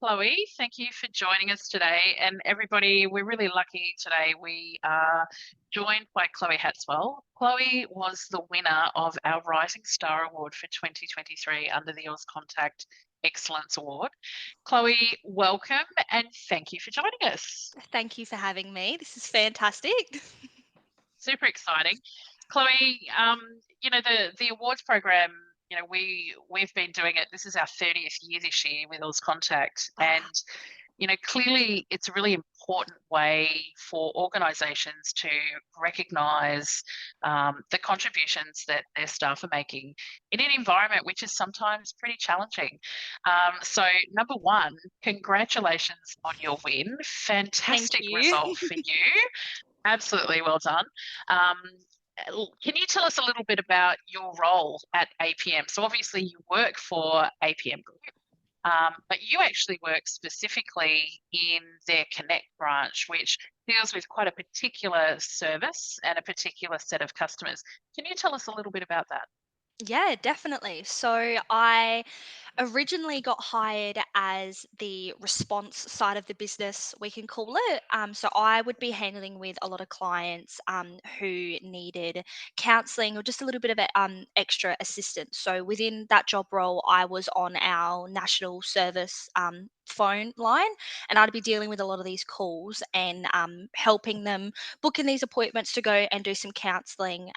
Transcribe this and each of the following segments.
Chloe. Thank you for joining us today. And everybody, we're really lucky today. We are joined by Chloe Hatswell. Chloe was the winner of our Rising Star Award for 2023 under the Auscontact Excellence Award. Chloe, welcome and thank you for joining us. Thank you for having me. This is fantastic. Super exciting. Chloe, the awards program, we've been doing it. This is our 30th year this year with Auscontact. Wow. And clearly it's a really important way for organisations to recognise the contributions that their staff are making in an environment which is sometimes pretty challenging. So, number one, congratulations on your win. Thank Fantastic you. result for you. Absolutely well done. Um, can you tell us a little bit about your role at APM? So obviously you work for APM Group, but you actually work specifically in their Connect branch, which deals with quite a particular service and a particular set of customers. Can you tell us a little bit about that? Yeah, definitely. So I originally got hired as the response side of the business, we can call it. So I would be handling with a lot of clients who needed counselling or just a little bit of extra assistance. So within that job role, I was on our national service phone line, and I'd be dealing with a lot of these calls and helping them book in these appointments to go and do some counselling.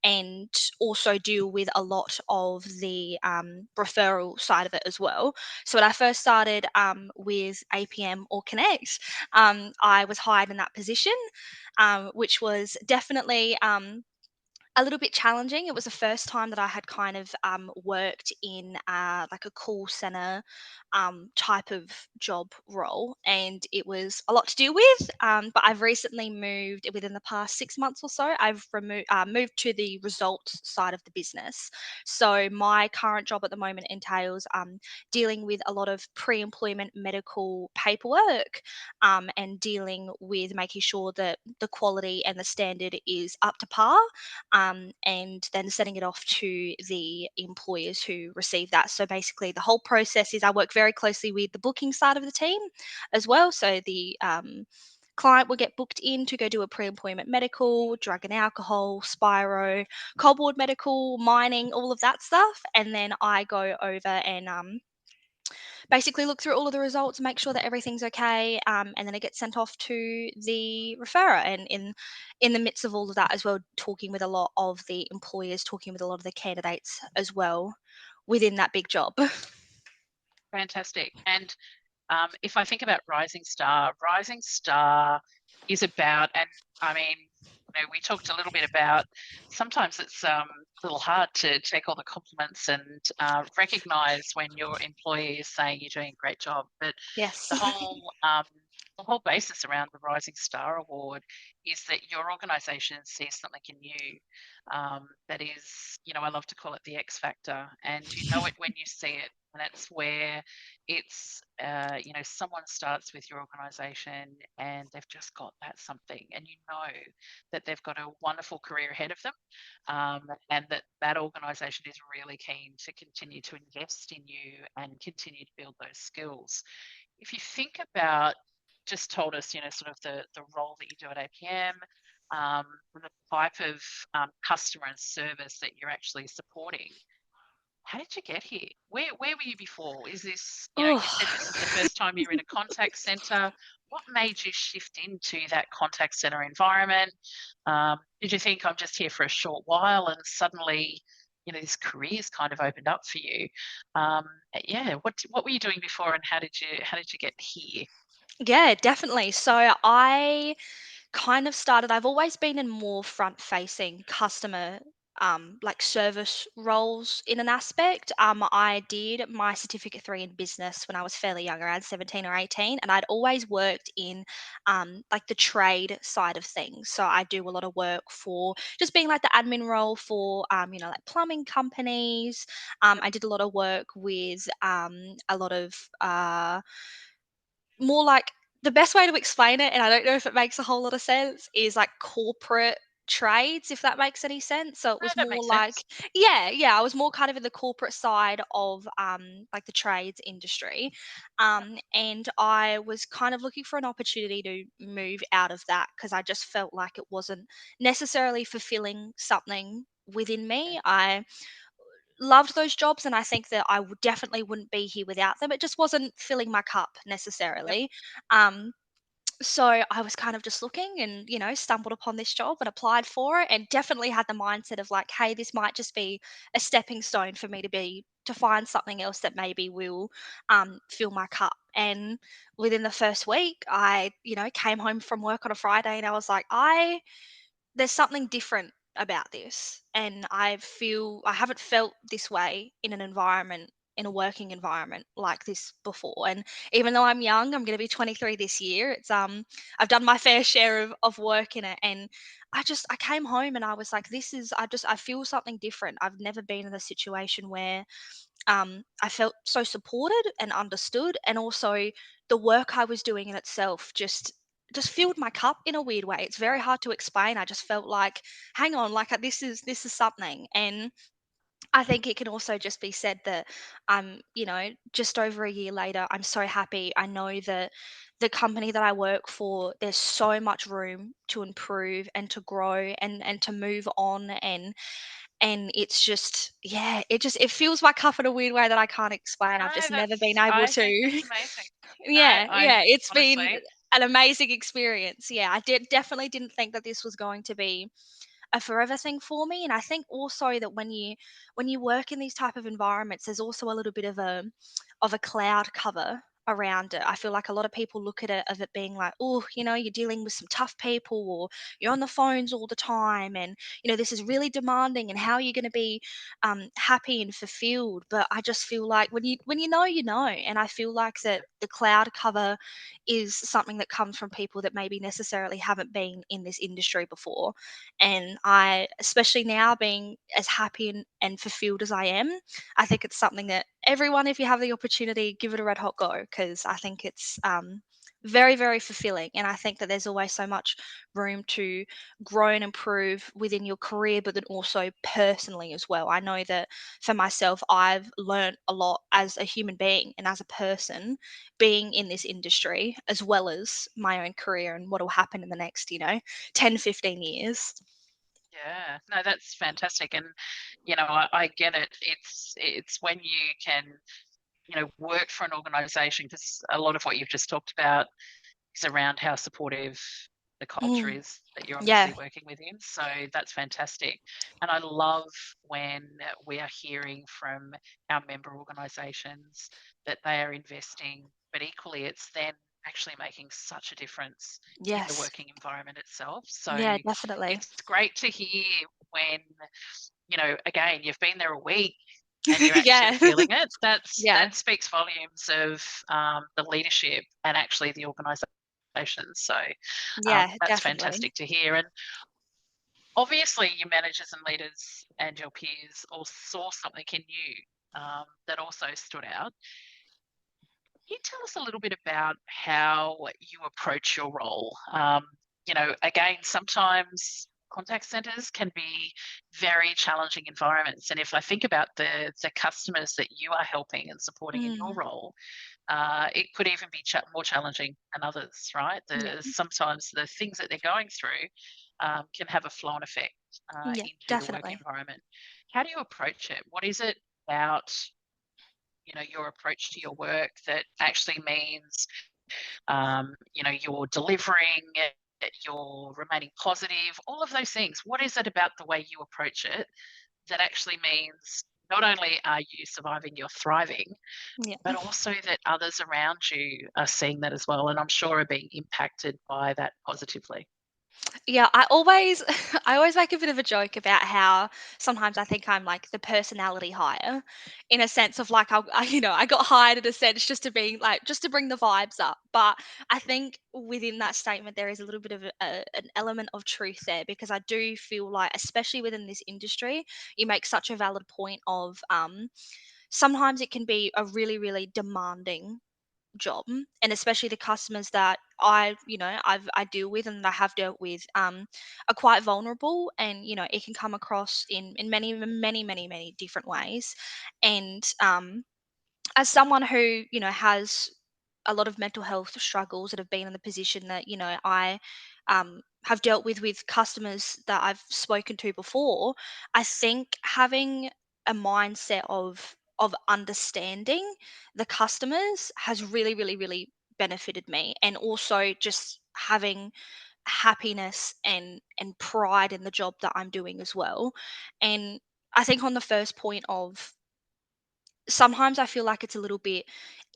And also deal with a lot of the referral side of it as well. So when I first started with APM or Connect, I was hired in that position, which was definitely a little bit challenging. It was the first time that I had kind of worked in like a call center type of job role, and it was a lot to deal with. But I've recently moved within the past 6 months or so. Moved to the results side of the business. So my current job at the moment entails dealing with a lot of pre-employment medical paperwork and dealing with making sure that the quality and the standard is up to par, and then sending it off to the employers who receive that. So basically, the whole process is I work very closely with the booking side of the team as well. So the client will get booked in to go do a pre-employment medical, drug and alcohol, spiro, cold board medical, mining, all of that stuff, and then I go over and basically look through all of the results, make sure that everything's okay, and then it gets sent off to the referrer. And in the midst of all of that as well, talking with a lot of the employers, talking with a lot of the candidates as well within that big job. Fantastic. And if I think about Rising Star is about, and I mean, we talked a little bit about sometimes it's a little hard to take all the compliments and recognize when your employee is saying you're doing a great job. But Yes. the whole basis around the Rising Star Award is that your organisation sees something in you that is, I love to call it the X factor, and you know it when you see it, and it's where it's someone starts with your organization and they've just got that something, and you know that they've got a wonderful career ahead of them, and that organization is really keen to continue to invest in you and continue to build those skills. If you think about, just told us, sort of the role that you do at APM, the type of customer and service that you're actually supporting, how did you get here? Where were you before? Is this, you said this is the Oh. first time you're in a contact center. What made you shift into that contact center environment? Did you think I'm just here for a short while and suddenly, this career's kind of opened up for you? Um, yeah, what were you doing before and how did you get here? Yeah, definitely. So I kind of started, I've always been in more front facing customer like service roles in an aspect. I did my certificate 3 in business when I was fairly young, around 17 or 18, and I'd always worked in like the trade side of things. So I do a lot of work for just being like the admin role for like plumbing companies. I did a lot of work with a lot of more like, the best way to explain it, and I don't know if it makes a whole lot of sense, is like corporate. trades, if that makes any sense. So it No, was that more makes like, sense. yeah, I was more kind of in the corporate side of like the trades industry. And I was kind of looking for an opportunity to move out of that because I just felt like it wasn't necessarily fulfilling something within Yeah. me. I loved those jobs and I think that definitely wouldn't be here without them. It just wasn't filling my cup Yep. necessarily. Um so I was kind of just looking and, stumbled upon this job and applied for it and definitely had the mindset of like, hey, this might just be a stepping stone for me to find something else that maybe will fill my cup. And within the first week, I, came home from work on a Friday and I was like, there's something different about this. And I haven't felt this way in a working environment like this before. And even though I'm young, I'm going to be 23 this year. I've done my fair share of work in it. And I came home and I was like, I feel something different. I've never been in a situation where I felt so supported and understood, and also the work I was doing in itself just filled my cup in a weird way. It's very Right. hard to explain. I just felt like, hang on, like this is something. And I think it can also just be said that just over a year later, I'm so happy. I know that the company that I work for, there's so much room to improve and to grow and to move on. And it's just, yeah, it fills my cup in a weird way that I can't explain. I've No, just never been able I to. think that's amazing. No, I Yeah, it's been honestly, an amazing experience. Yeah, definitely didn't think that this was going to be a forever thing for me. And I think also that when you work in these type of environments, there's also a little bit of a cloud cover around it. I feel like a lot of people look at it of it being like, oh, you're dealing with some tough people, or you're on the phones all the time, and this is really demanding, and how are you going to be happy and fulfilled? But I just feel like when you know, and I feel like that the cloud cover is something that comes from people that maybe necessarily haven't been in this industry before. And I, especially now being as happy and fulfilled as I am, I think it's something that everyone, if you have the opportunity, give it a red hot go, because I think it's very, very fulfilling. And I think that there's always so much room to grow and improve within your career, but then also personally as well. I know that for myself, I've learned a lot as a human being and as a person being in this industry, as well as my own career and what will happen in the next, 10, 15 years. yeah, no, that's fantastic. And I get it. It's when you can, work for an organization, because a lot of what you've just talked about is around how supportive the culture Mm, is that you're yeah. obviously working within. So that's fantastic. And I love when we are hearing from our member organisations that they are investing, but equally it's then actually making such a difference in the Yes. working environment itself. So Yeah, definitely. it's great to hear when, again, you've been there a week and you're actually Yeah. feeling it. Yeah. That speaks volumes of the leadership and actually the organisation. So Yeah, that's definitely. fantastic to hear. And obviously, your managers and leaders and your peers all saw something in you that also stood out. Can you tell us a little bit about how you approach your role? Again, sometimes contact centers can be very challenging environments. And if I think about the customers that you are helping and supporting in your Mm, role, it could even be more challenging than others, right? yeah. Sometimes the things that they're going through can have a flow-on effect Yeah, into the work definitely. environment. How do you approach it? What is it about, your approach to your work that actually means, you're delivering, you're remaining positive, all of those things? What is it about the way you approach it that actually means not only are you surviving, you're thriving, Yeah. but also that others around you are seeing that as well, and I'm sure are being impacted by that positively. Yeah, I always I always make a bit of a joke about how sometimes I think I'm like the personality hire, in a sense of like I got hired in a sense just to be like just to bring the vibes up. But I think within that statement there is a little bit of an element of truth there, because I do feel like, especially within this industry, you make such a valid point of sometimes it can be a really, really demanding job, and especially the customers that I deal with and that I have dealt with, are quite vulnerable, and it can come across in many many many many different ways. And as someone who has a lot of mental health struggles and have been in the position that I have dealt with customers that I've spoken to before, I think having a mindset of understanding the customers has really really really benefited me, and also just having happiness and pride in the job that I'm doing as well. And I think on the first point of, sometimes I feel like it's a little bit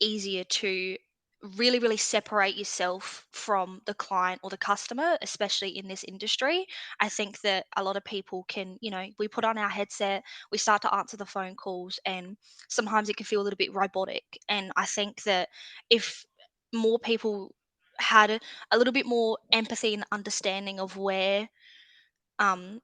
easier to really, really separate yourself from the client or the customer, especially in this industry. I think that a lot of people can, we put on our headset, we start to answer the phone calls, and sometimes it can feel a little bit robotic. And I think that if more people had a little bit more empathy and understanding of um,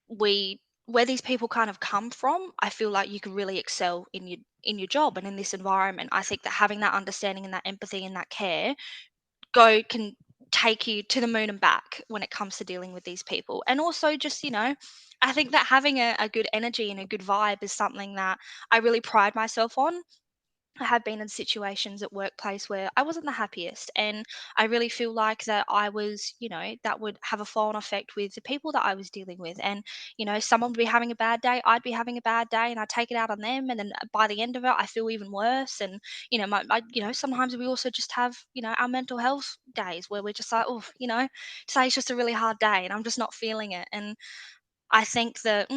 where these people kind of come from, I feel like you can really excel in your job and in this environment. I think that having that understanding and that empathy and that care go can take you to the moon and back when it comes to dealing with these people. And also just, I think that having a good energy and a good vibe is something that I really pride myself on. I have been in situations at workplace where I wasn't the happiest, and I really feel like that I was, that would have a flow-on effect with the people that I was dealing with. And someone would be having a bad day, I'd be having a bad day, and I take it out on them, and then by the end of it, I feel even worse. And sometimes we also just have our mental health days where we're just like, oh, today's just a really hard day, and I'm just not feeling it. And I think that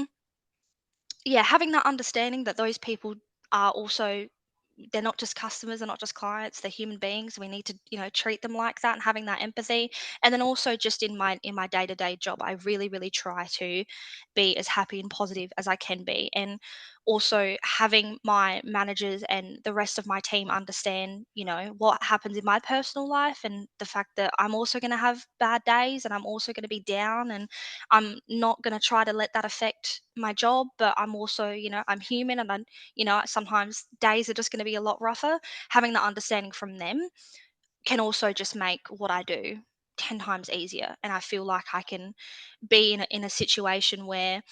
yeah, having that understanding that those people are also, they're not just customers, they're not just clients, they're human beings. We need to, treat them like that, and having that empathy. And then also just in my day-to-day job, I really, really try to be as happy and positive as I can be. And also having my managers and the rest of my team understand, what happens in my personal life, and the fact that I'm also going to have bad days, and I'm also going to be down, and I'm not going to try to let that affect my job. But I'm also, I'm human, and sometimes days are just going to be a lot rougher. Having that understanding from them can also just make what I do 10 times easier. And I feel like I can be in a situation where,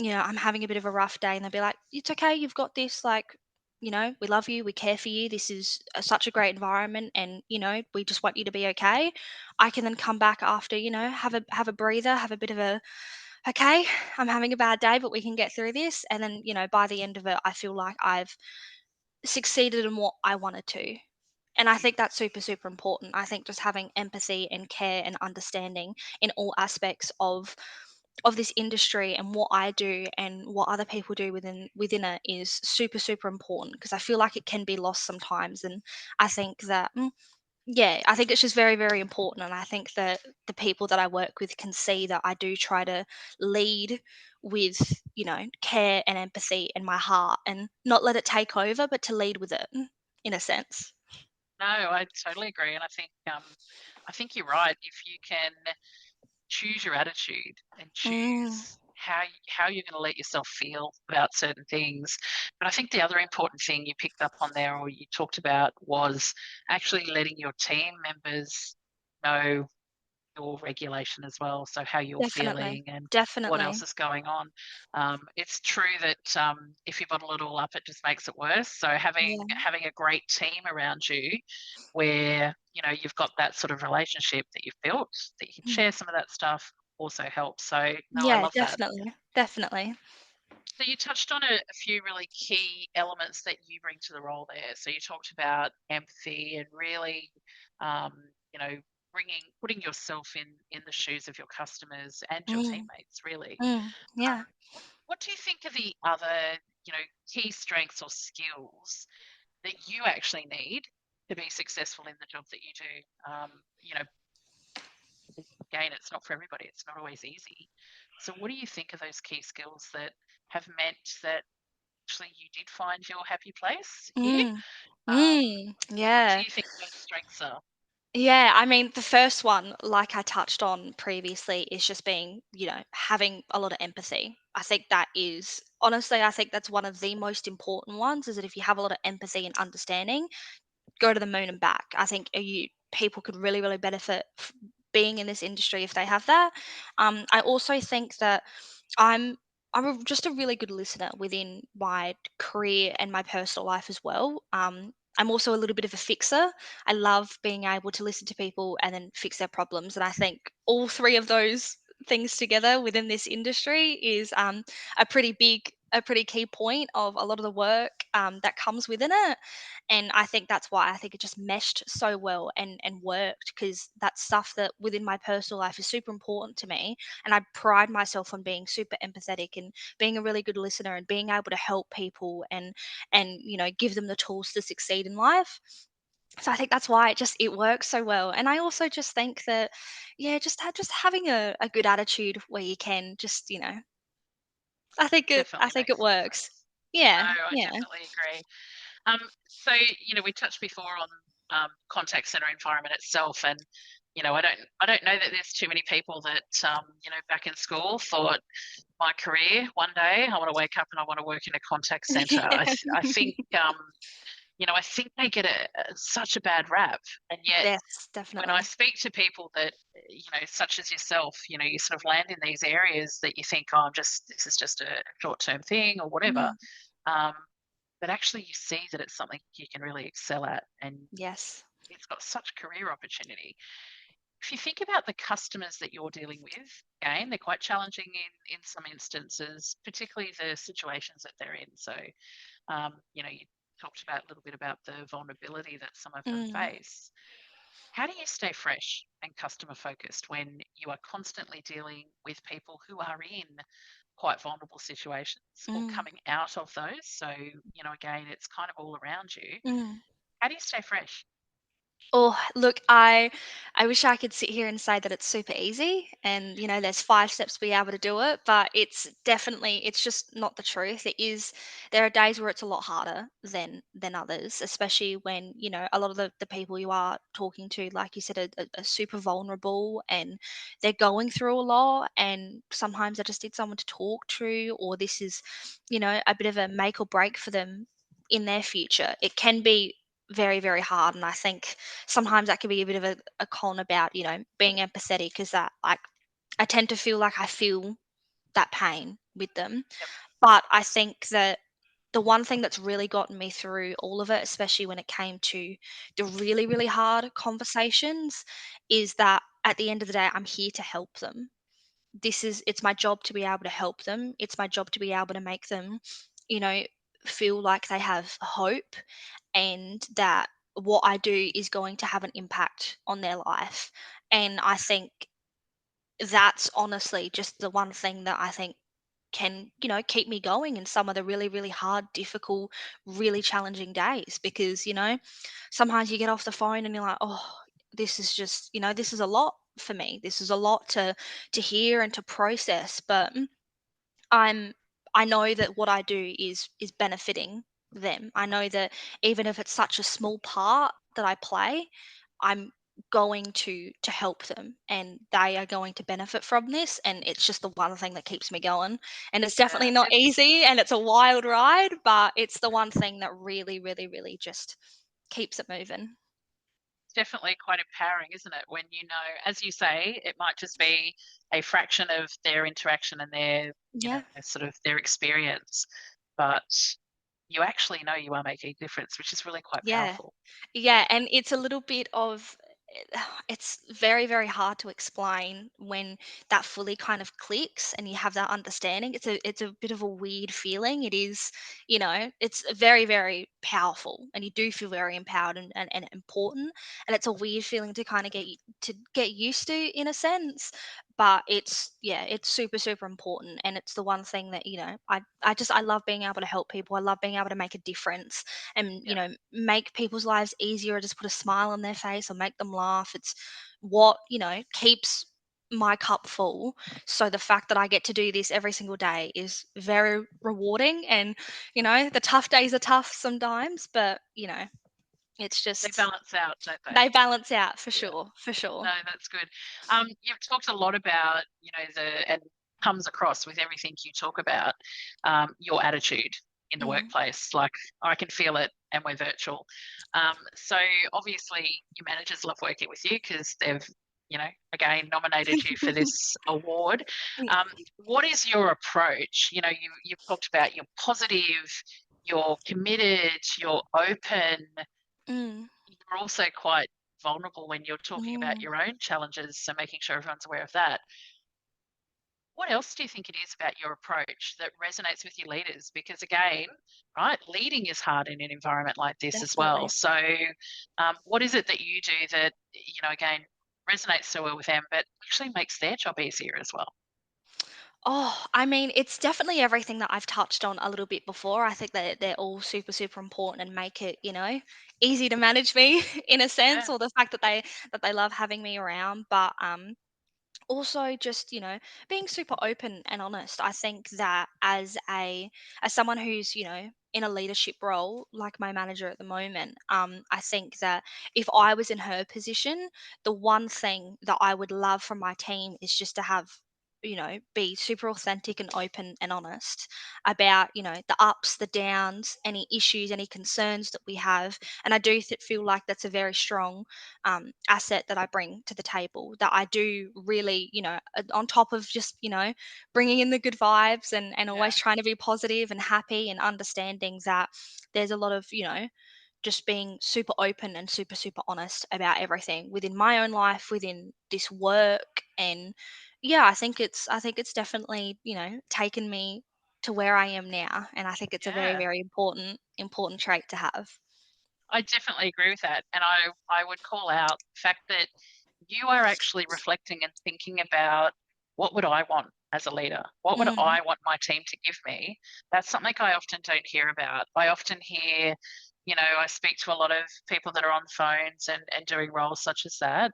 I'm having a bit of a rough day, and they'll be like, it's okay, you've got this. Like, we love you, we care for you. This is such a great environment, and, we just want you to be okay. I can then come back after, have a breather, have a bit of a, okay, I'm having a bad day, but we can get through this. And then, by the end of it, I feel like I've succeeded in what I wanted to. And I think that's super, super important. I think just having empathy and care and understanding in all aspects of this industry and what I do and what other people do within it is super, super important, because I feel like it can be lost sometimes. And I think that yeah, I think it's just very, very important. And I think that the people that I work with can see that I do try to lead with, care and empathy in my heart, and not let it take over, but to lead with it in a sense. No, I totally agree, and I think you're right. If you can choose your attitude and Mm, choose how you're going to let yourself feel about certain things. But I think the other important thing you picked up on there, or you talked about, was actually letting your team members know your regulation as well. So how you're definitely. feeling and what else Definitely. is going on. It's true that if you bottle it all up, it just makes it worse. So Yeah. having a great team around you, where you've got that sort of relationship that you've built, that you can Mm. share some of that stuff, also helps. So no, I Yeah, love that. definitely. Definitely. So you touched on a few really key elements that you bring to the role there. So you talked about empathy and really, um, you know, putting yourself in the shoes of your customers and your Mm, teammates. Really, yeah. what do you think are the other key strengths or skills that you actually need to be successful in the job that you do? Again, it's not for everybody. It's not always easy. So, what do you think are those key skills that have meant that actually you did find your happy place here? Mm, Um, what do yeah. you think those strengths are? Yeah, I mean, the first one, like I touched on previously, is just being, having a lot of empathy. I think that is, honestly, I think that's one of the most important ones, is that if you have a lot of empathy and understanding, go to the moon and back. I think people could really, really benefit being in this industry if they have that. I also think that I'm just a really good listener within my career and my personal life as well. I'm also a little bit of a fixer. I love being able to listen to people and then fix their problems. And I think all three of those things together within this industry is a pretty key point of a lot of the work that comes within it. And I think that's why I think it just meshed so well and worked, because that's stuff that within my personal life is super important to me, and I pride myself on being super empathetic and being a really good listener and being able to help people and give them the tools to succeed in life. So I think that's why it works so well. And I also just think that, yeah, just having a good attitude where you can I Definitely think it makes a works. difference. Yeah, No, I yeah. definitely agree. So, we touched before on contact center environment itself, and I don't know that there's too many people that back in school thought my career one day I want to wake up and I want to work in a contact center. I think I think they get such a bad rap, and yet Yes, when I definitely. speak to people that such as yourself, you sort of land in these areas that you think, oh, this is just a short-term thing or whatever. Mm, Um, but actually you see that it's something you can really excel at, and yes. it's got such career opportunity. If you think about the customers that you're dealing with, again, they're quite challenging in some instances, particularly the situations that they're in. So, you talked about a little bit about the vulnerability that some of them Mm, face. How do you stay fresh and customer focused when you are constantly dealing with people who are in quite vulnerable situations or mm, coming out of those? So, again, it's kind of all around you. mm. How do you stay fresh? Oh, look, I wish I could sit here and say that it's super easy and there's 5 steps to be able to do it, but it's just not the truth. There are days where it's a lot harder than others, especially when, a lot of the people you are talking to, like you said, are super vulnerable and they're going through a lot, and sometimes they just need someone to talk to, or this is, a bit of a make or break for them in their future. It can be very, very hard. And I think sometimes that can be a bit of a con about, being empathetic, because that, like, I tend to feel like I feel that pain with them. Yep. But I think that the one thing that's really gotten me through all of it, especially when it came to the really, really hard conversations, is that at the end of the day, I'm here to help them. It's my job to be able to help them. It's my job to be able to make them, you know, feel like they have hope, and that what I do is going to have an impact on their life. And I think that's honestly just the one thing that I think can, keep me going in some of the really, really hard, difficult, really challenging days. Because, sometimes you get off the phone and you're like, oh, this is just, this is a lot for me. This is a lot to hear and to process. But I'm I know that what I do is benefiting them. I know that even if it's such a small part that I play, I'm going to help them, and they are going to benefit from this, and it's just the one thing that keeps me going. And it's definitely Yeah, not easy and it's a wild ride, but it's the one thing that really, really, really just keeps it moving. it's definitely quite empowering, isn't it? When as you say, it might just be a fraction of their interaction and their, Yeah. sort of their experience, but you actually know you are making a difference, which is really quite Yeah. powerful. Yeah, Yeah. and it's a little bit of it's very, very hard to explain when that fully kind of clicks and you have that understanding. It's a bit of a weird feeling. It is, it's very, very powerful, and you do feel very empowered and important. And it's a weird feeling to kind of to get used to, in a sense. But it's super, super important. And it's the one thing that, I love being able to help people. I love being able to make a difference and Yeah. make people's lives easier, or just put a smile on their face or make them laugh. It's what keeps my cup full. So the fact that I get to do this every single day is very rewarding. And the tough days are tough sometimes, but it's They just balance out, don't they? they balance out for Yeah. sure, for sure. No, that's good. You've talked a lot about, and comes across with everything you talk about, your attitude. in the Mm. workplace. Like I can feel it, and we're virtual. So obviously, your managers love working with you because they've, again, nominated you for this award. Yeah. Um, what is your approach? You've talked about you're positive, you're committed, you're open. Mm. You're also quite vulnerable when you're talking about Mm. your own challenges. So making sure everyone's aware of that. What else do you think it is about your approach that resonates with your leaders? Because again, right, leading is hard in an environment like this as well. Definitely. So, what is it that you do that, again, resonates so well with them, but actually makes their job easier as well? Oh, I mean, it's definitely everything that I've touched on a little bit before. I think that they're all super, super important and make it, easy to manage me in a Yeah, sense, or the fact that they love having me around. But also just being super open and honest. I think that as someone who's in a leadership role like my manager at the moment, I think that if I was in her position, the one thing that I would love from my team is just to have be super authentic and open and honest about the ups, the downs, any issues, any concerns that we have. And I do feel like that's a very strong asset that I bring to the table, that I do really, on top of just, bringing in the good vibes and yeah, always trying to be positive and happy and understanding that there's a lot of, just being super open and super, super honest about everything within my own life, within this work. And yeah, I think it's definitely, taken me to where I am now. And I think it's a very, yeah. very important trait to have. I definitely agree with that. And I would call out the fact that you are actually reflecting and thinking about what would I want as a leader? What would Mm, I want my team to give me? That's something I often don't hear about. I often hear, I speak to a lot of people that are on phones and doing roles such as that,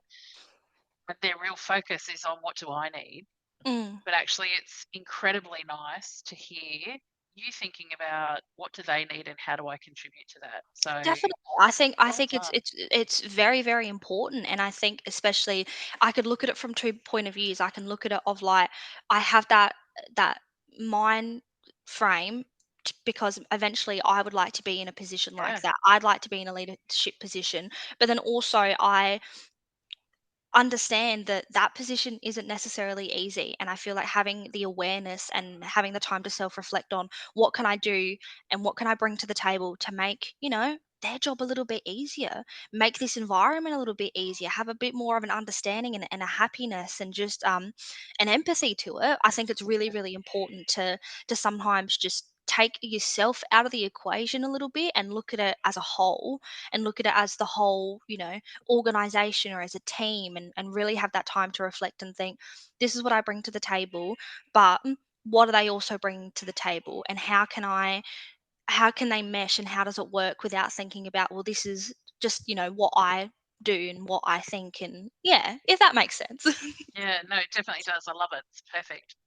but their real focus is on what do I need? mm. But actually, it's incredibly nice to hear you thinking about what do they need and how do I contribute to that. So Definitely. I well think it's done. it's very, very important, and I think especially I could look at it from 2 point of views. I can look at it of like I have that mind frame because eventually I would like to be in a position like Yeah. that. I'd like to be in a leadership position, but then also I understand that that position isn't necessarily easy, and I feel like having the awareness and having the time to self reflect on what can I do and what can I bring to the table to make their job a little bit easier, make this environment a little bit easier, have a bit more of an understanding and a happiness and just an empathy to it. I think it's really, really important to sometimes just take yourself out of the equation a little bit and look at it as a whole, and look at it as the whole organization or as a team, and really have that time to reflect and think, this is what I bring to the table, but what do they also bring to the table, and how can they mesh, and how does it work without thinking about, well, this is just what I do and what I think, and yeah, if that makes sense. Yeah, no, it definitely does. I love it. It's perfect.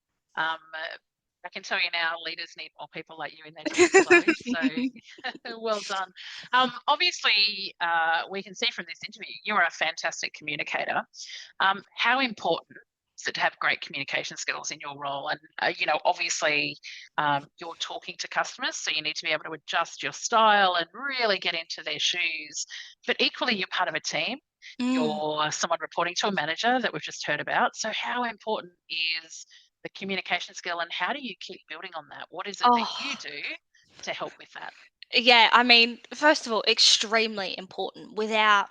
I can tell you now, leaders need more people like you in their teams, Chloe. So well done. Obviously, we can see from this interview, you are a fantastic communicator. How important is it to have great communication skills in your role? And, obviously, you're talking to customers, so you need to be able to adjust your style and really get into their shoes. But equally, you're part of a team. Mm. You're someone reporting to a manager that we've just heard about. So, how important is the communication skill and how do you keep building on that? What is it that you Oh, do to help with that? yeah, I mean, first of all, extremely important. Without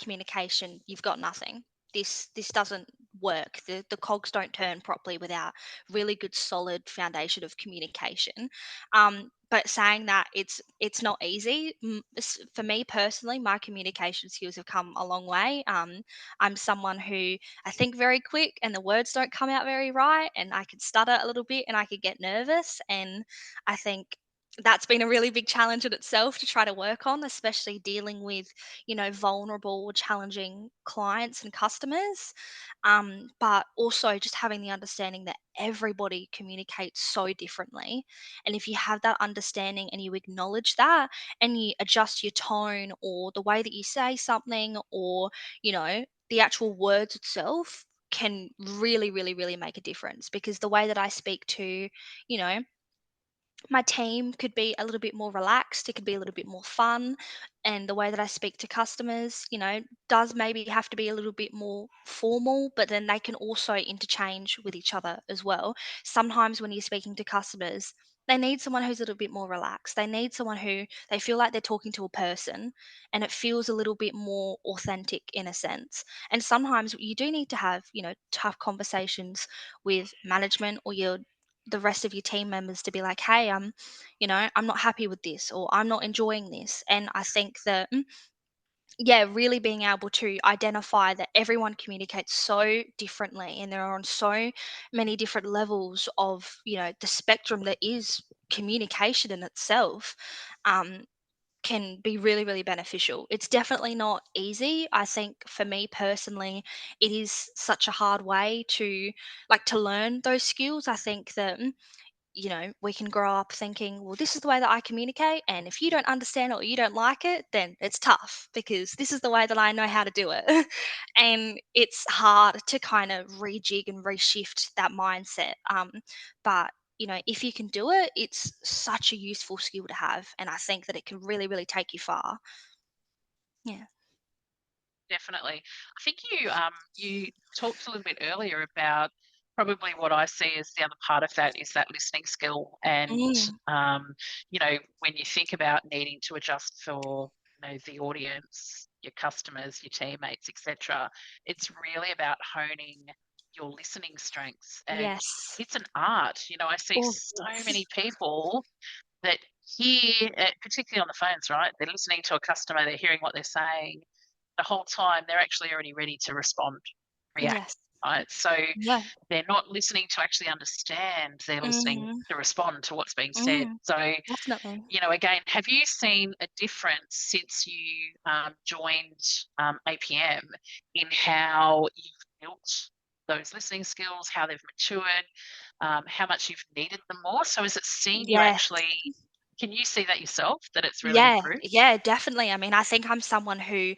communication, you've got nothing. This doesn't work. The cogs don't turn properly without really good solid foundation of communication. But saying that, it's not easy. For me personally, my communication skills have come a long way. I'm someone who I think very quick, and the words don't come out very right, and I could stutter a little bit, and I could get nervous, and I think that's been a really big challenge in itself to try to work on, especially dealing with, vulnerable, challenging clients and customers. But also just having the understanding that everybody communicates so differently. And if you have that understanding and you acknowledge that and you adjust your tone or the way that you say something, or, the actual words itself can really, really, really make a difference, because the way that I speak to, you know, my team could be a little bit more relaxed, it could be a little bit more fun, and the way that I speak to customers, does maybe have to be a little bit more formal, but then they can also interchange with each other as well. Sometimes when you're speaking to customers, they need someone who's a little bit more relaxed. They need someone who they feel like they're talking to a person and it feels a little bit more authentic in a sense. And sometimes you do need to have, tough conversations with management or the rest of your team members to be like, hey, I'm not happy with this or I'm not enjoying this. And I think that, yeah, really being able to identify that everyone communicates so differently and they're on so many different levels of, the spectrum that is communication in itself. Um, can be really, really beneficial. It's definitely not easy. I think for me personally, it is such a hard way to learn those skills. I think that we can grow up thinking, well, this is the way that I communicate. And if you don't understand it or you don't like it, then it's tough because this is the way that I know how to do it. And it's hard to kind of rejig and reshift that mindset. But if you can do it, it's such a useful skill to have. And I think that it can really, really take you far. Yeah. Definitely. I think you talked a little bit earlier about probably what I see as the other part of that is that listening skill. And Mm, when you think about needing to adjust for the audience, your customers, your teammates, etc., it's really about honing your listening strengths. And yes. it's an art. I see Oh, so yes. many people that hear, particularly on the phones, right? They're listening to a customer, they're hearing what they're saying the whole time. They're actually already ready to respond, react, Yes. right? So Yeah. they're not listening to actually understand, they're listening Mm, to respond to what's being said. mm, So, definitely. again, have you seen a difference since you joined APM in how you've built those listening skills, how they've matured, how much you've needed them more? So, has it seen you Yes. actually? Can you see that yourself, that it's really Yeah, improved? yeah, definitely. I mean, I think I'm someone who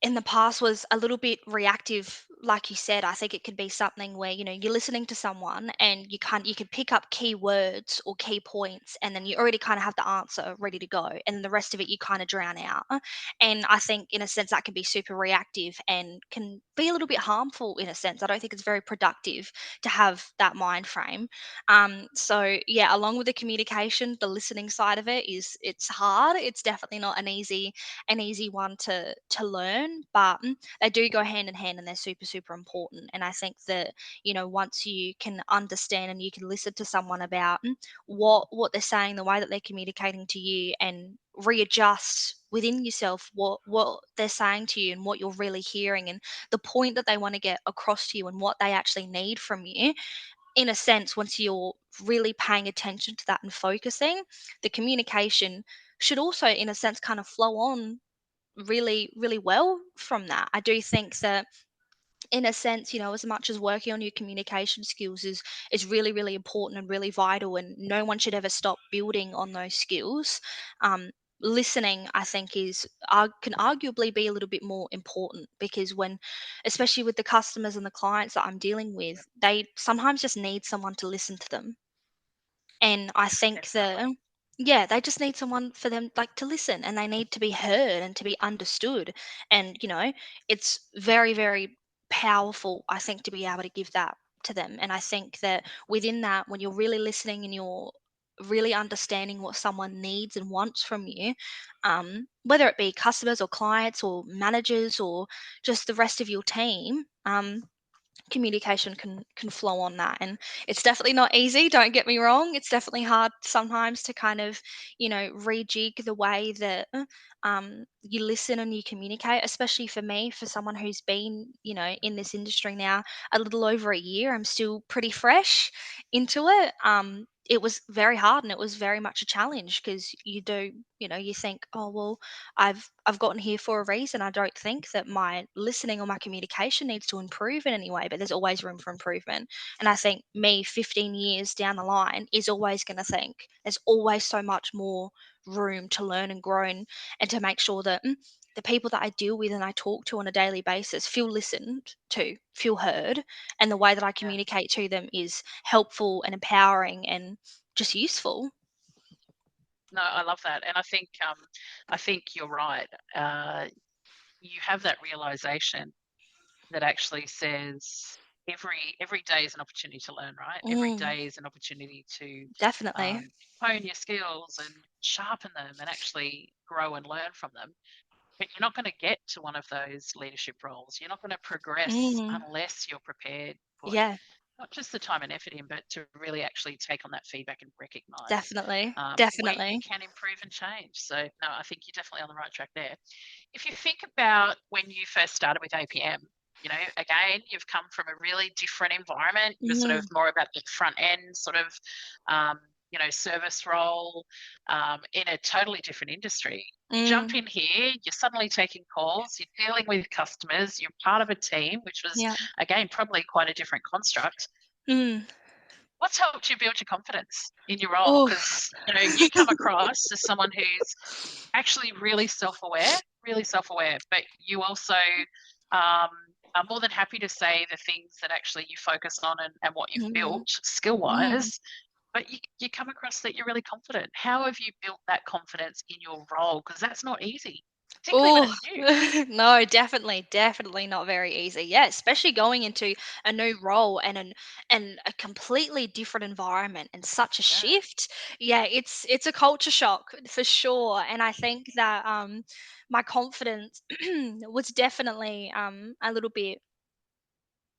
in the past was a little bit reactive, like you said. I think it could be something where you're listening to someone and you can pick up key words or key points and then you already kind of have the answer ready to go and the rest of it you kind of drown out. And I think in a sense that can be super reactive and can be a little bit harmful in a sense. I don't think it's very productive to have that mind frame. So yeah, along with the communication, the listening side of it's hard. It's definitely not an easy one to learn, but they do go hand in hand and they're super, super important. And I think that once you can understand and you can listen to someone about what they're saying, the way that they're communicating to you, and readjust within yourself what they're saying to you and what you're really hearing and the point that they want to get across to you and what they actually need from you. In a sense, once you're really paying attention to that and focusing, the communication should also in a sense kind of flow on really, really well from that. I do think that in a sense, as much as working on your communication skills is really, really important and really vital, and no one should ever stop building on those skills. Um, Listening, I think, can arguably be a little bit more important because especially with the customers and the clients that I'm dealing with, they sometimes just need someone to listen to them. And I think that, Definitely. yeah, they just need someone for them like to listen and they need to be heard and to be understood. And, it's very, very powerful, I think, to be able to give that to them. And I think that within that, when you're really listening and you're really understanding what someone needs and wants from you, whether it be customers or clients or managers or just the rest of your team, communication can flow on that. And it's definitely not easy, don't get me wrong. It's definitely hard sometimes to kind of rejig the way that you listen and you communicate, especially for me, for someone who's been in this industry now a little over a year. I'm still pretty fresh into it. It was very hard and it was very much a challenge because you think, oh well, I've gotten here for a reason. I don't think that my listening or my communication needs to improve in any way, but there's always room for improvement. And I think me 15 years down the line is always going to think there's always so much more room to learn and grow and to make sure that the people that I deal with and I talk to on a daily basis feel listened to, feel heard, and the way that I Yeah. communicate to them is helpful and empowering and just useful. No, I love that, and I think you're right. You have that realization that actually says every day is an opportunity to learn, right? Every Mm, day is an opportunity to definitely. hone your skills and sharpen them and actually grow and learn from them. But you're not going to get to one of those leadership roles. You're not going to progress Mm, unless you're prepared to put yeah, not just the time and effort in, but to really actually take on that feedback and recognize definitely, where you definitely. can improve and change. So, no, I think you're definitely on the right track there. If you think about when you first started with APM, again, you've come from a really different environment. You're sort of Mm, more about the front end sort of, service role in a totally different industry. You jump mm, in here, you're suddenly taking calls, you're dealing with customers, you're part of a team, which was, yeah. again, probably quite a different construct. Mm. What's helped you build your confidence in your role? Oh. Because, you come across as someone who's actually really self-aware, but you also um, are more than happy to say the things that actually you focus on and what you've Mm, built mm. skill-wise, but you come across that you're really confident. How have you built that confidence in your role? Because that's not easy, particularly when Oh, it's new. no, definitely, definitely not very easy. Yeah, especially going into a new role and a completely different environment and such a Yeah, shift. Yeah, it's a culture shock for sure. And I think that my confidence was definitely a little bit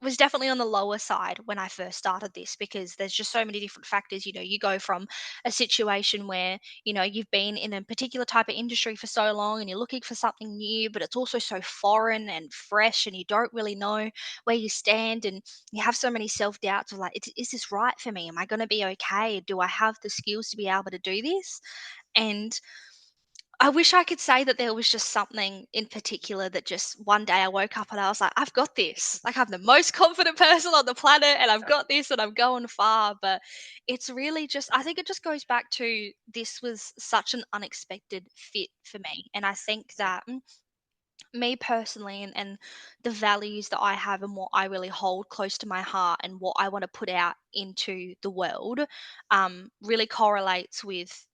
was definitely on the lower side when I first started this because there's just so many different factors. You go from a situation where, you've been in a particular type of industry for so long and you're looking for something new, but it's also so foreign and fresh and you don't really know where you stand and you have so many self doubts of like, is this right for me? Am I going to be okay? Do I have the skills to be able to do this? And I wish I could say that there was just something in particular that just one day I woke up and I was like, I've got this. Like, I'm the most confident person on the planet and I've got this and I'm going far. But it's really just, I think it just goes back to this was such an unexpected fit for me. And I think yeah, that me personally and the values that I have and what I really hold close to my heart and what I want to put out into the world really correlates with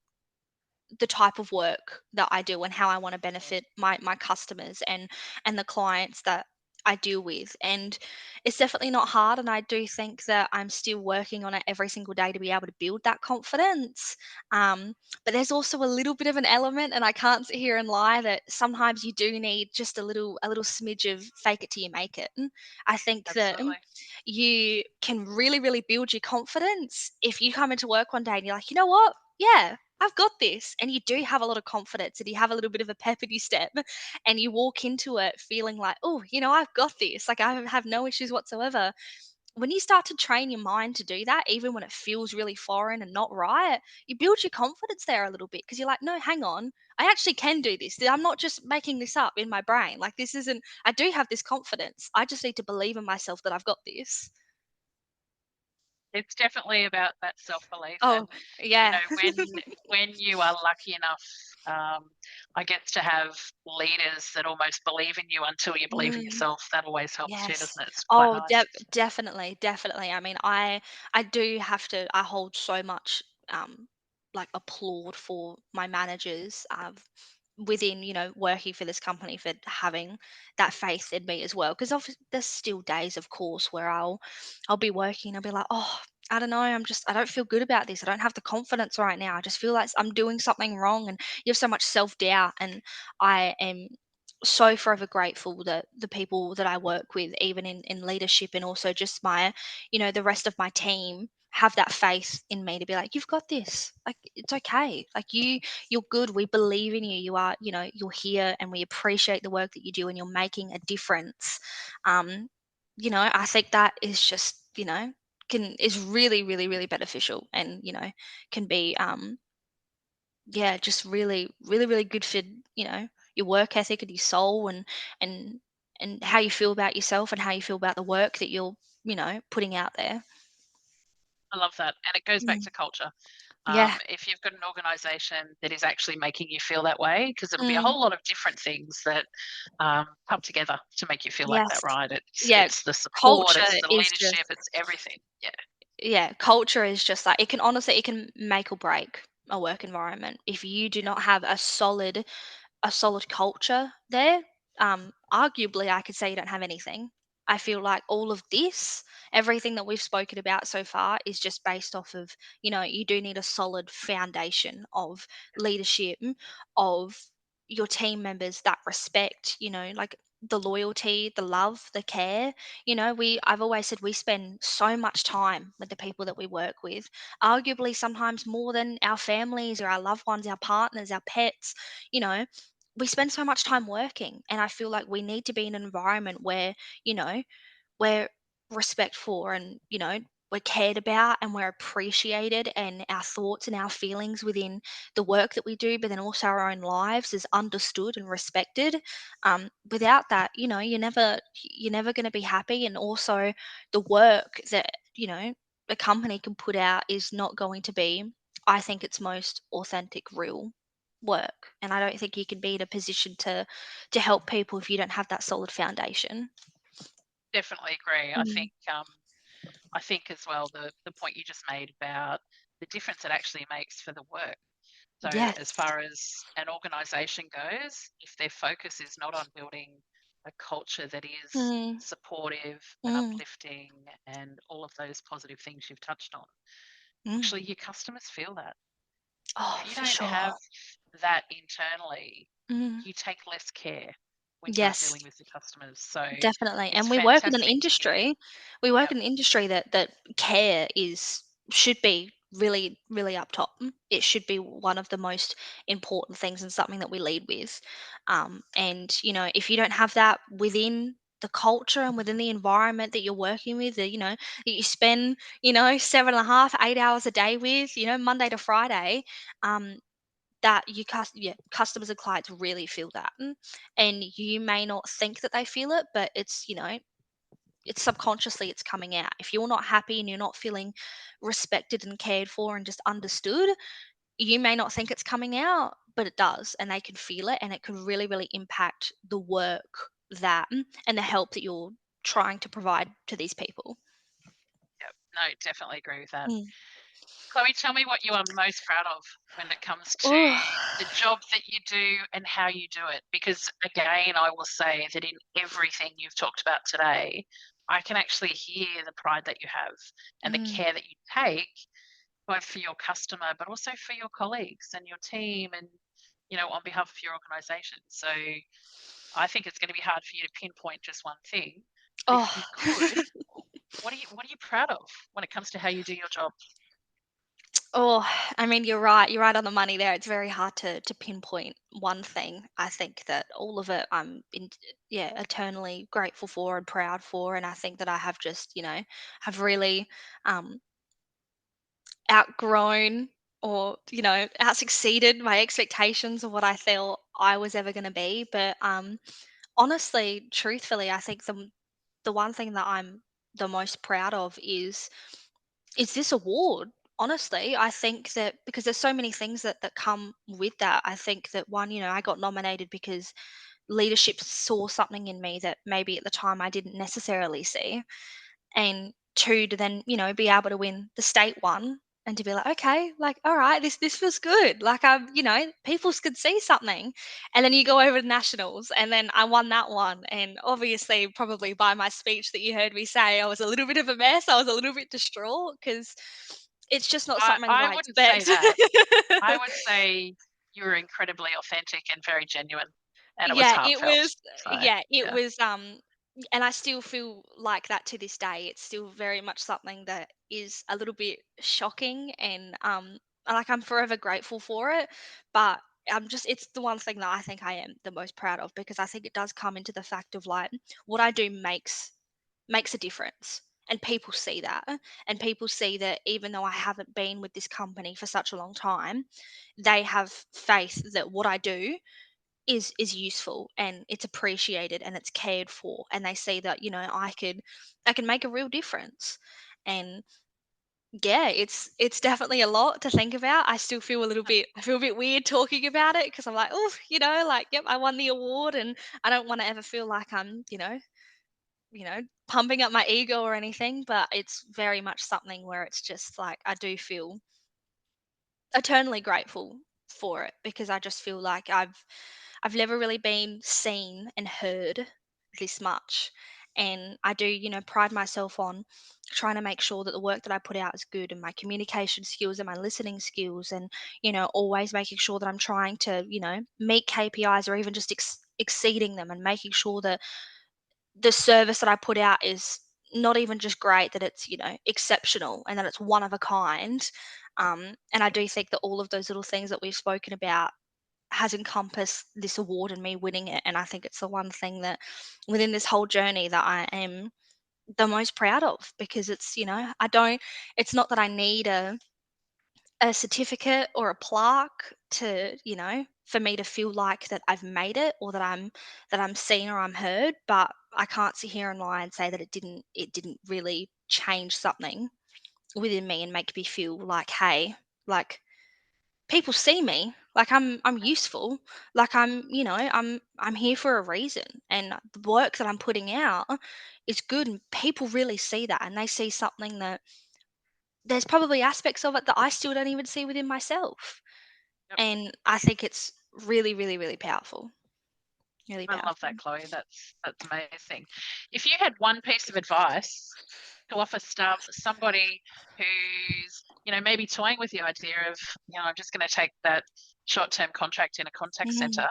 the type of work that I do and how I want to yeah. benefit my customers and the clients that I deal with. And it's definitely not hard. And I do think that I'm still working on it every single day to be able to build that confidence. But there's also a little bit of an element, and I can't sit here and lie that sometimes you do need just a little smidge of fake it till you make it. I think that Absolutely. you can really, really build your confidence if you come into work one day and you're like, you know what? Yeah, I've got this. And you do have a lot of confidence and you have a little bit of a pep in your step and you walk into it feeling like, oh, I've got this. Like I have no issues whatsoever. When you start to train your mind to do that, even when it feels really foreign and not right, you build your confidence there a little bit because you're like, no, hang on. I actually can do this. I'm not just making this up in my brain. Like, this isn't, I do have this confidence. I just need to believe in myself that I've got this. It's definitely about that self-belief and, Oh, yeah. when you are lucky enough, I guess, to have leaders that almost believe in you until you believe in Mm. yourself, that always helps too, Yes. doesn't it? It's quite Oh, nice. definitely, definitely. I mean, I do have to. I hold so much like applaud for my managers within working for this company for having that faith in me as well. Because there's still days, of course, where I'll be working. I'll be like, oh. I don't know. I don't feel good about this. I don't have the confidence right now. I just feel like I'm doing something wrong. And you have so much self doubt. And I am so forever grateful that the people that I work with, even in leadership and also just the rest of my team have that faith in me to be like, you've got this. Like, it's okay. Like, you're good. We believe in you. You're here and we appreciate the work that you do and you're making a difference. I think that is just, is really, really, really beneficial and, can be yeah, just really, really, really good for, your work ethic and your soul and and how you feel about yourself and how you feel about the work that you're, putting out there. I love that, and it goes back Mm. to culture. Yeah. If you've got an organization that is actually making you feel that way, because it'll be a Mm. whole lot of different things that come together to make you feel like Yes. that, right? It's Yeah. it's the support, Culture it's the is leadership, just it's everything. Yeah. yeah, culture is just like it can honestly it can make or break a work environment. If you do Yeah, not have a solid culture there, arguably I could say you don't have anything. I feel like all of this, everything that we've spoken about so far, is just based off of, you do need a solid foundation of leadership, of your team members that respect, like the loyalty, the love, the care. I've always said we spend so much time with the people that we work with, arguably sometimes more than our families or our loved ones, our partners, our pets. You know, we spend so much time working, and I feel like we need to be in an environment where, you know we're respectful, and we're cared about and we're appreciated, and our thoughts and our feelings within the work that we do, but then also our own lives, is understood and respected. Without that, you're never going to be happy, and also the work that a company can put out is not going to be, I think, its most authentic, real work. And I don't think you can be in a position to help people if you don't have that solid foundation. definitely agree. Mm. I think as well the point you just made about the difference it actually makes for the work. So as Yes. far as an organization goes, if their focus is not on building a culture that is Mm, supportive and mm, uplifting and all of those positive things you've touched on, mm. actually your customers feel that. Oh, If you for don't sure. have that internally, Mm. you take less care when you're Yes. dealing with your customers. So Definitely, it's and fantastic to hear. we work Yep, in an industry that care is should be really, really up top. It should be one of the most important things and something that we lead with. And if you don't have that within the culture and within the environment that you're working with, that you spend, 7.5, 8 hours a day with, Monday to Friday, um, that customers and clients really feel that. And you may not think that they feel it, but it's subconsciously, it's coming out. If you're not happy and you're not feeling respected and cared for and just understood, you may not think it's coming out, but it does, and they can feel it, and it can really, really impact the work that and the help that you're trying to provide to these people. yep. No, definitely agree with that. Mm. Chloe, tell me what you are most proud of when it comes to Oh. the job that you do and how you do it. Because again, I will say that in everything you've talked about today, I can actually hear the pride that you have and the Mm. care that you take, both for your customer, but also for your colleagues and your team and, on behalf of your organization. So I think it's going to be hard for you to pinpoint just one thing. But if Oh. you could, what are you proud of when it comes to how you do your job? Oh, I mean, you're right. You're right on the money there. It's very hard to pinpoint one thing. I think that all of it, yeah, eternally grateful for and proud for. And I think that I have just, have really um, outgrown, or out succeeded my expectations of what I felt I was ever going to be. But honestly, truthfully, I think the one thing that I'm the most proud of is this award. Honestly, I think that because there's so many things that come with that. I think that one, I got nominated because leadership saw something in me that maybe at the time I didn't necessarily see. And two, to then, be able to win the state one, and to be like, okay, like, all right, this feels good. Like, people could see something. And then you go over to nationals, and then I won that one. And obviously, probably by my speech that you heard me say, I was a little bit of a mess. I was a little bit distraught because it's just not something that I I wouldn't say expect. that. I would say you were incredibly authentic and very genuine, and it was Yeah, it heartfelt. was So, yeah, it yeah. was, and I still feel like that to this day. It's still very much something that is a little bit shocking, and like, I'm forever grateful for it, but I'm just it's the one thing that I think I am the most proud of, because I think it does come into the fact of, like, what I do makes a difference, and people see that, and people see that even though I haven't been with this company for such a long time, they have faith that what I do is useful, and it's appreciated, and it's cared for, and they see that I can make a real difference. And yeah, it's definitely a lot to think about. I feel a bit weird talking about it, because I'm like, oh, like, yep, I won the award, and I don't want to ever feel like I'm pumping up my ego or anything, but it's very much something where it's just like I do feel eternally grateful for it because I just feel like I've never really been seen and heard this much. And I do, pride myself on trying to make sure that the work that I put out is good and my communication skills and my listening skills and, always making sure that I'm trying to, meet KPIs or even just exceeding them and making sure that the service that I put out is not even just great, that it's, exceptional and that it's one of a kind. And I do think that all of those little things that we've spoken about has encompassed this award and me winning it. And I think it's the one thing that within this whole journey that I am the most proud of because it's, it's not that I need a certificate or a plaque to, for me to feel like that I've made it or that I'm seen or I'm heard, but I can't sit here and lie and say that it didn't really change something within me and make me feel like, hey, like people see me, like I'm useful, like I'm here for a reason and the work that I'm putting out is good and people really see that and they see something that there's probably aspects of it that I still don't even see within myself. Yep. And I think it's really, really, really powerful. Really I love powerful. that, Chloe. That's amazing. If you had one piece of advice to offer somebody who's, maybe toying with the idea of, I'm just going to take that short-term contract in a contact Mhm. center,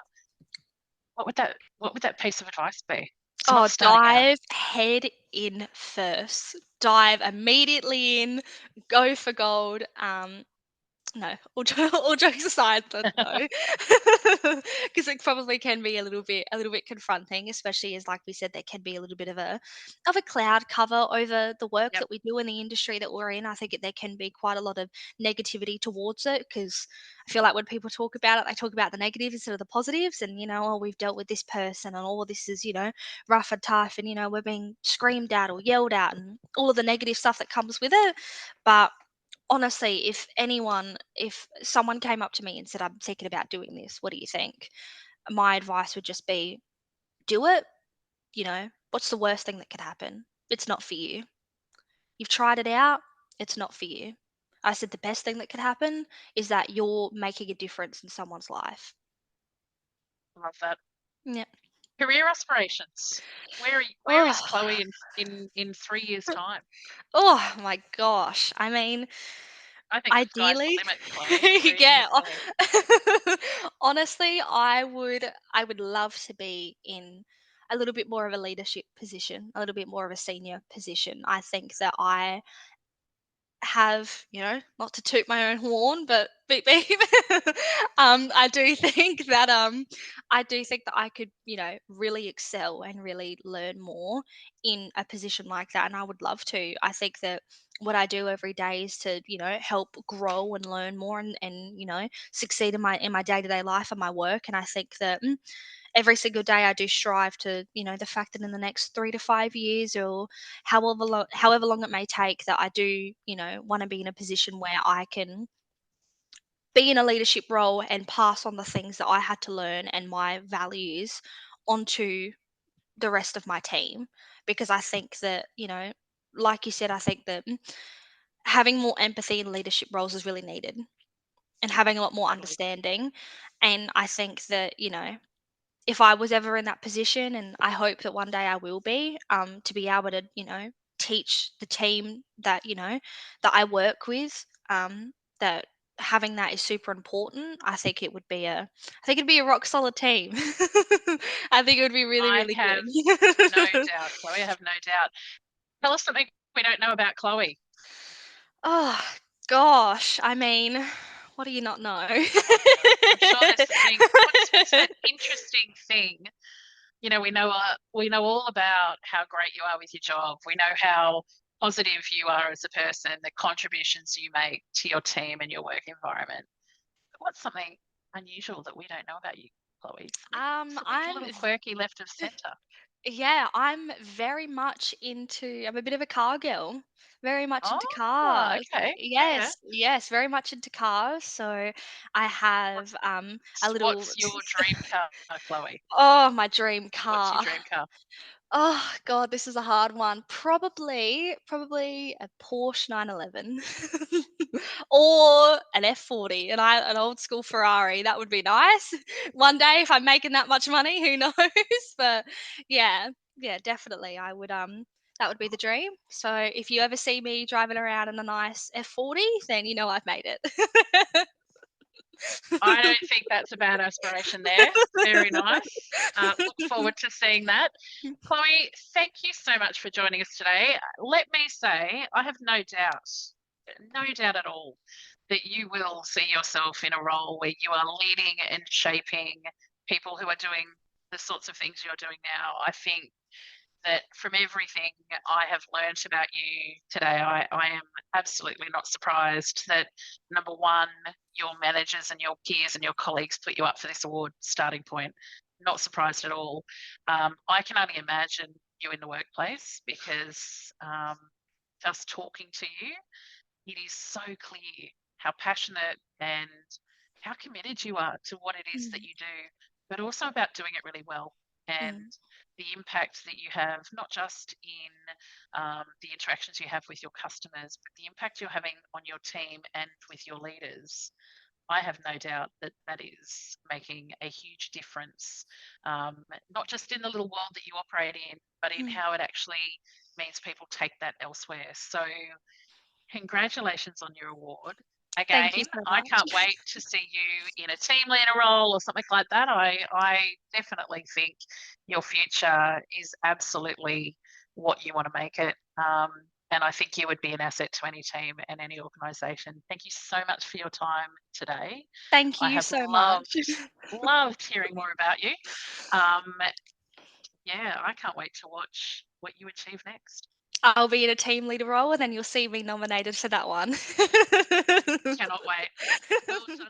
what would that piece of advice be? Oh, Someone's starting out. dive head in first. Dive immediately in, go for gold. No, all jokes aside, but no, because it probably can be a little bit confronting, especially as like we said, there can be a little bit of a cloud cover over the work Yep. that we do in the industry that we're in. I think there can be quite a lot of negativity towards it because I feel like when people talk about it, they talk about the negatives instead of the positives, and oh, we've dealt with this person, and all of this is rough and tough, and we're being screamed at or yelled at, and all of the negative stuff that comes with it, but honestly, if someone came up to me and said, "I'm thinking about doing this. What do you think?" My advice would just be, do it. What's the worst thing that could happen? It's not for you. You've tried it out. It's not for you. I said the best thing that could happen is that you're making a difference in someone's life. Love that. Yeah. Career aspirations. Where is Oh, Chloe in 3 years' time? oh my gosh. I mean, I think the sky's the ideally, limit, Chloe. Where are you going yeah. to go? Honestly, I would love to be in a little bit more of a leadership position, a little bit more of a senior position. I think that I have, not to toot my own horn, but beep beep. I do think that I could, really excel and really learn more in a position like that, and I would love to. I think that what I do every day is to, help grow and learn more and succeed in my day-to-day life and my work. And I think that every single day I do strive to, the fact that in the next 3 to 5 years or however long it may take, that I do, want to be in a position where I can be in a leadership role and pass on the things that I had to learn and my values onto the rest of my team. Because I think that, like you said, I think that having more empathy in leadership roles is really needed and having a lot more Totally. understanding. And I think that, if I was ever in that position, and I hope that one day I will be, to be able to, teach the team that, that I work with, that having that is super important. I think it'd be a rock solid team. I think it would be really, I really have no good. doubt, Chloe. I have no doubt. Tell us something we don't know about Chloe. Oh gosh, I mean, what do you not know? I'm sure there's something. What's that interesting thing? We know all about how great you are with your job. We know how positive you are as a person, the contributions you make to your team and your work environment. But what's something unusual that we don't know about you, Chloe? Something a I'm little quirky left of center. Yeah, I'm a bit of a car girl. Very much into Oh, cars. okay. Yeah. Yes, yes, very much into cars. So I have What's a little what's your dream car, Chloe? oh, my dream What's your car. dream car? Oh god, this is a hard one. Probably a Porsche 911 or an F40, an old school Ferrari. That would be nice. One day, if I'm making that much money, who knows? But yeah, yeah, definitely, I would. That would be the dream. So if you ever see me driving around in a nice F40, then you know I've made it. I don't think that's a bad aspiration there. Very nice. Look forward to seeing that. Chloe, thank you so much for joining us today. Let me say, I have no doubt at all, that you will see yourself in a role where you are leading and shaping people who are doing the sorts of things you're doing now. I think that from everything I have learnt about you today, I am absolutely not surprised that, number one, your managers and your peers and your colleagues put you up for this award starting point. Not surprised at all. I can only imagine you in the workplace because just talking to you, it is so clear how passionate and how committed you are to what it is that Mm, you do, but also about doing it really well, and mm, the impact that you have, not just in the interactions you have with your customers, but the impact you're having on your team and with your leaders. I have no doubt that that is making a huge difference, not just in the little world that you operate in, but in mm. how it actually means people take that elsewhere. So congratulations on your award. Thank you Again, so I much. can't wait to see you in a team leader role or something like that. I definitely think your future is absolutely what you want to make it. And I think you would be an asset to any team and any organisation. Thank you so much for your time today. Thank I you have so much. loved hearing more about you. Um, yeah, I can't wait to watch what you achieve next. I'll be in a team leader role, and then you'll see me nominated for that one. Cannot wait. Well done.